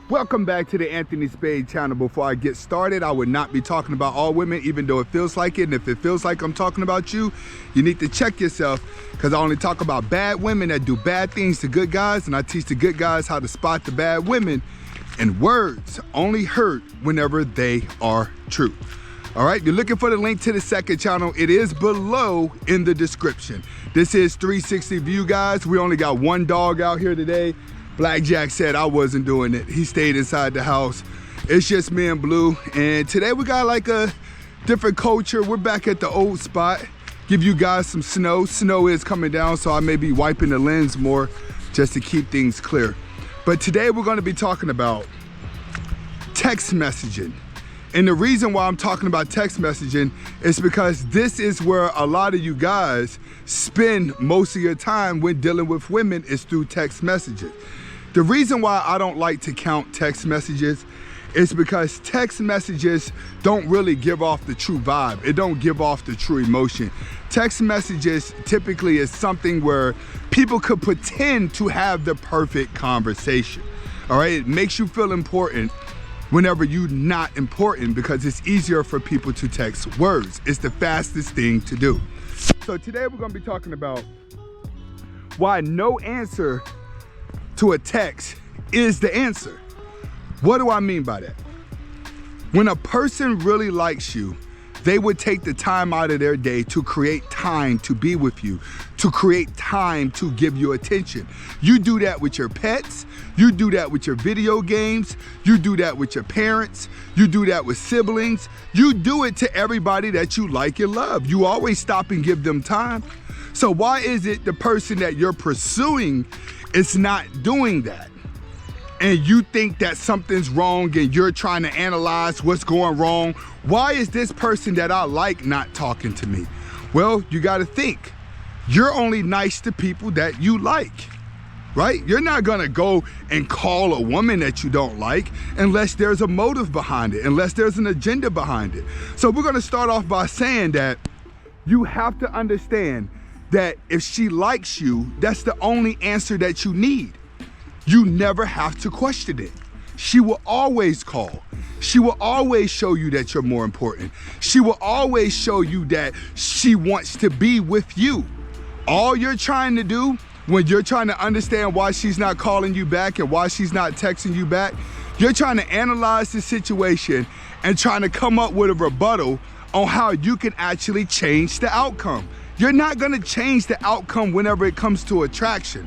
Welcome back to the Anthony Spade channel. Before I get started, I would not be talking about all women, even though it feels like it. And if it feels like I'm talking about you, you need to check yourself, because I only talk about bad women that do bad things to good guys, and I teach the good guys how to spot the bad women. And words only hurt whenever they are true. All right, you're looking for the link to the second channel. It is below in the description. This is 360 View, guys. We only got one dog out here today. Blackjack said I wasn't doing it. He stayed inside the house. It's just me and Blue. And today we got like a different culture. We're back at the old spot. Give you guys some snow. Snow is coming down, so I may be wiping the lens more just to keep things clear. But today we're gonna be talking about text messaging. And the reason why I'm talking about text messaging is because this is where a lot of you guys spend most of your time when dealing with women, is through text messages. The reason why I don't like to count text messages is because text messages don't really give off the true vibe. It don't give off the true emotion. Text messages typically is something where people could pretend to have the perfect conversation. All right, it makes you feel important whenever you're not important, because it's easier for people to text words. It's the fastest thing to do. So today we're gonna be talking about why no answer to a text is the answer. What do I mean by that? When a person really likes you, they would take the time out of their day to create time to be with you, to create time to give you attention. You do that with your pets, you do that with your video games, you do that with your parents, you do that with siblings, you do it to everybody that you like and love. You always stop and give them time. So why is it the person that you're pursuing is not doing that? And you think that something's wrong and you're trying to analyze what's going wrong. Why is this person that I like not talking to me? Well, you gotta think. You're only nice to people that you like, right? You're not gonna go and call a woman that you don't like unless there's a motive behind it, unless there's an agenda behind it. So we're gonna start off by saying that you have to understand that if she likes you, that's the only answer that you need. You never have to question it. She will always call. She will always show you that you're more important. She will always show you that she wants to be with you. All you're trying to do when you're trying to understand why she's not calling you back and why she's not texting you back, you're trying to analyze the situation and trying to come up with a rebuttal on how you can actually change the outcome. You're not gonna change the outcome whenever it comes to attraction.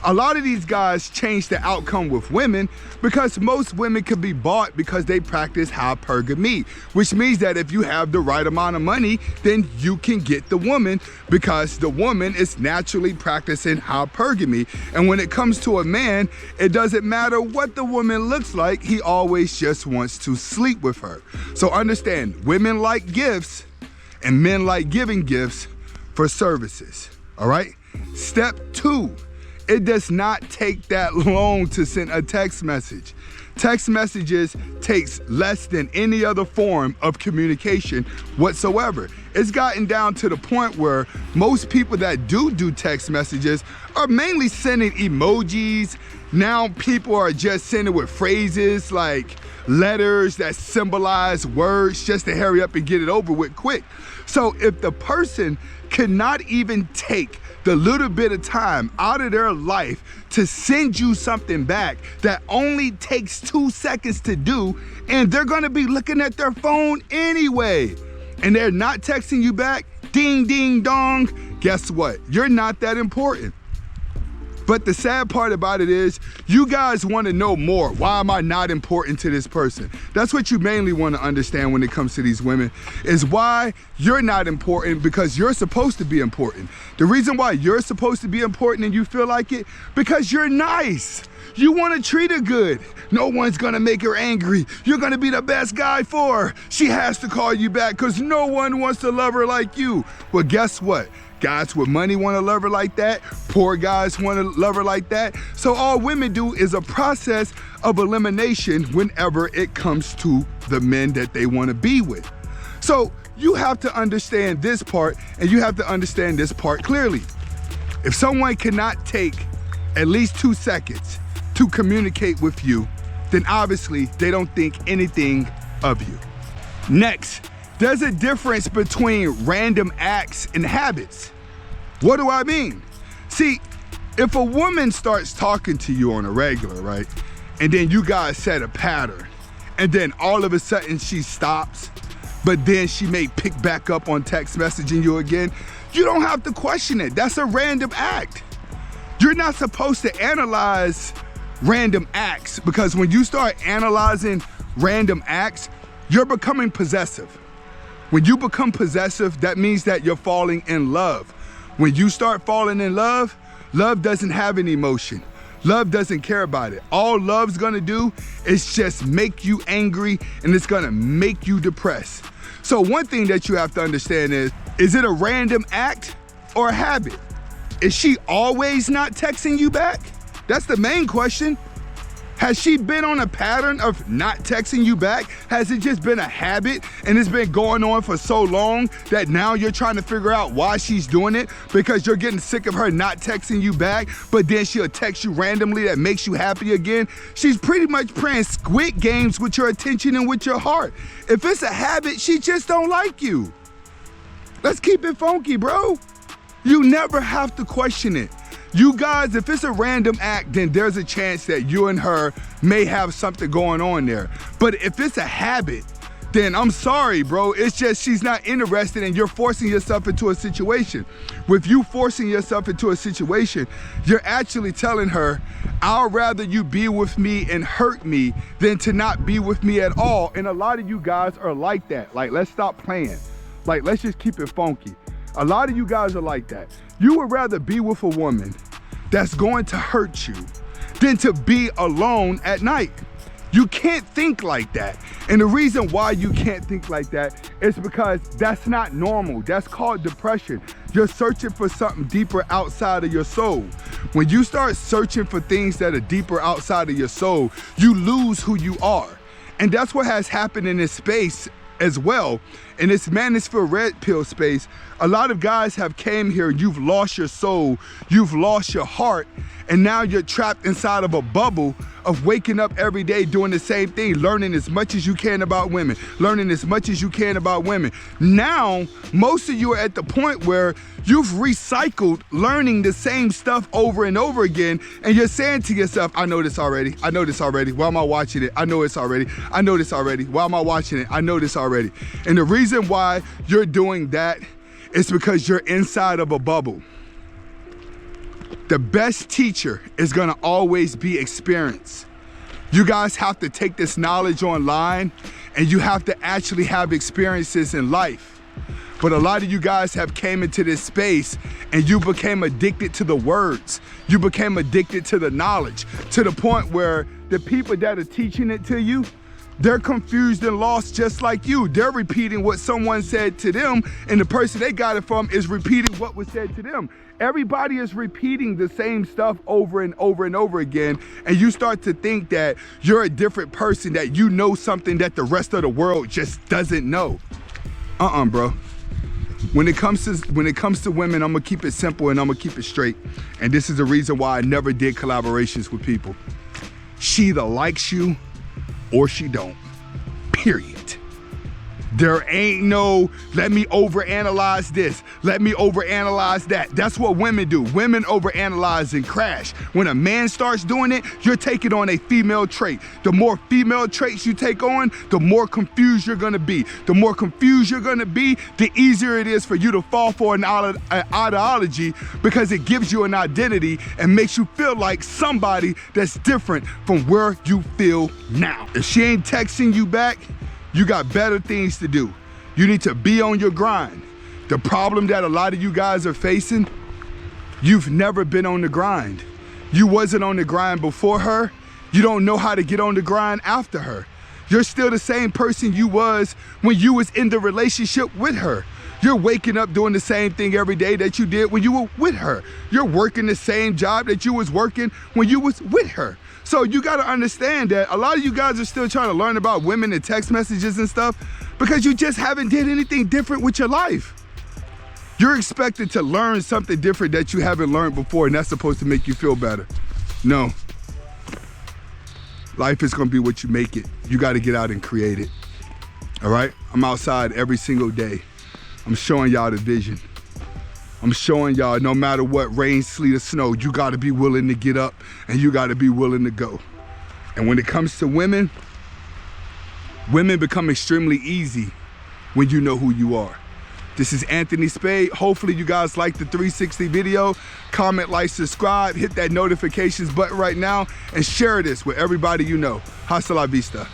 A lot of these guys change the outcome with women because most women can be bought because they practice hypergamy, which means that if you have the right amount of money, then you can get the woman because the woman is naturally practicing hypergamy. And when it comes to a man, it doesn't matter what the woman looks like, he always just wants to sleep with her. So understand, women like gifts and men like giving gifts for services, all right? Step 2. It does not take that long to send a text message. Text messages takes less than any other form of communication whatsoever. It's gotten down to the point where most people that do text messages are mainly sending emojis. Now people are just sending with phrases like letters that symbolize words just to hurry up and get it over with quick. So if the person cannot even take the little bit of time out of their life to send you something back that only takes 2 seconds to do, and they're gonna be looking at their phone anyway, and they're not texting you back, ding, ding, dong, guess what? You're not that important. But the sad part about it is, you guys wanna know more. Why am I not important to this person? That's what you mainly wanna understand when it comes to these women, is why you're not important, because you're supposed to be important. The reason why you're supposed to be important and you feel like it, because you're nice. You wanna treat her good. No one's gonna make her angry. You're gonna be the best guy for her. She has to call you back because no one wants to love her like you. Well, guess what? Guys with money want to love her like that. Poor guys want to love her like that. So all women do is a process of elimination whenever it comes to the men that they want to be with. So you have to understand this part, and you have to understand this part clearly. If someone cannot take at least 2 seconds to communicate with you, then obviously they don't think anything of you. Next, there's a difference between random acts and habits. What do I mean? See, if a woman starts talking to you on a regular, right, and then you guys set a pattern, and then all of a sudden she stops, but then she may pick back up on text messaging you again, you don't have to question it. That's a random act. You're not supposed to analyze random acts, because when you start analyzing random acts, you're becoming possessive. When you become possessive, that means that you're falling in love. When you start falling in love, love doesn't have any emotion. Love doesn't care about it. All love's gonna do is just make you angry, and it's gonna make you depressed. So one thing that you have to understand is it a random act or a habit? Is she always not texting you back? That's the main question. Has she been on a pattern of not texting you back? Has it just been a habit and it's been going on for so long that now you're trying to figure out why she's doing it because you're getting sick of her not texting you back, but then she'll text you randomly that makes you happy again? She's pretty much playing squid games with your attention and with your heart. If it's a habit, she just don't like you. Let's keep it funky, bro. You never have to question it. You guys, if it's a random act, then there's a chance that you and her may have something going on there. But if it's a habit, then I'm sorry, bro. It's just she's not interested and you're forcing yourself into a situation. With you forcing yourself into a situation, you're actually telling her, I'd rather you be with me and hurt me than to not be with me at all. And a lot of you guys are like that. Like, let's stop playing. Like, let's just keep it funky. A lot of you guys are like that. You would rather be with a woman that's going to hurt you than to be alone at night. You can't think like that. And the reason why you can't think like that is because that's not normal. That's called depression. You're searching for something deeper outside of your soul. When you start searching for things that are deeper outside of your soul, you lose who you are. And that's what has happened in this space as well. In this Manosphere red pill space, a lot of guys have came here, you've lost your soul, you've lost your heart, and now you're trapped inside of a bubble of waking up every day doing the same thing, learning as much as you can about women, learning as much as you can about women. Now, most of you are at the point where you've recycled learning the same stuff over and over again, and you're saying to yourself, I know this already, I know this already, why am I watching it? I know it's already, I know this already, why am I watching it? I know this already. And the reason why you're doing that is because you're inside of a bubble. The best teacher is gonna always be experience. You guys have to take this knowledge online and you have to actually have experiences in life. But a lot of you guys have came into this space and you became addicted to the words. You became addicted to the knowledge, to the point where the people that are teaching it to you, they're confused and lost just like you. They're repeating what someone said to them, and the person they got it from is repeating what was said to them. Everybody is repeating the same stuff over and over and over again, and you start to think that you're a different person, that you know something that the rest of the world just doesn't know. Bro. When it comes to women, I'm gonna keep it simple and I'm gonna keep it straight. And this is the reason why I never did collaborations with people. She either likes you or she don't, period. There ain't no, let me overanalyze this, let me overanalyze that. That's what women do. Women overanalyze and crash. When a man starts doing it, you're taking on a female trait. The more female traits you take on, the more confused you're gonna be. The more confused you're gonna be, the easier it is for you to fall for an ideology, because it gives you an identity and makes you feel like somebody that's different from where you feel now. If she ain't texting you back, you got better things to do. You need to be on your grind. The problem that a lot of you guys are facing, you've never been on the grind. You wasn't on the grind before her. You don't know how to get on the grind after her. You're still the same person you was when you was in the relationship with her. You're waking up doing the same thing every day that you did when you were with her. You're working the same job that you was working when you was with her. So you gotta understand that a lot of you guys are still trying to learn about women and text messages and stuff because you just haven't did anything different with your life. You're expected to learn something different that you haven't learned before, and that's supposed to make you feel better. No. Life is gonna be what you make it. You gotta get out and create it. All right? I'm outside every single day. I'm showing y'all the vision. I'm showing y'all no matter what, rain, sleet, or snow, you gotta be willing to get up and you gotta be willing to go. And when it comes to women, women become extremely easy when you know who you are. This is Anthony Spade. Hopefully you guys like the 360 video. Comment, like, subscribe, hit that notifications button right now, and share this with everybody you know. Hasta la vista.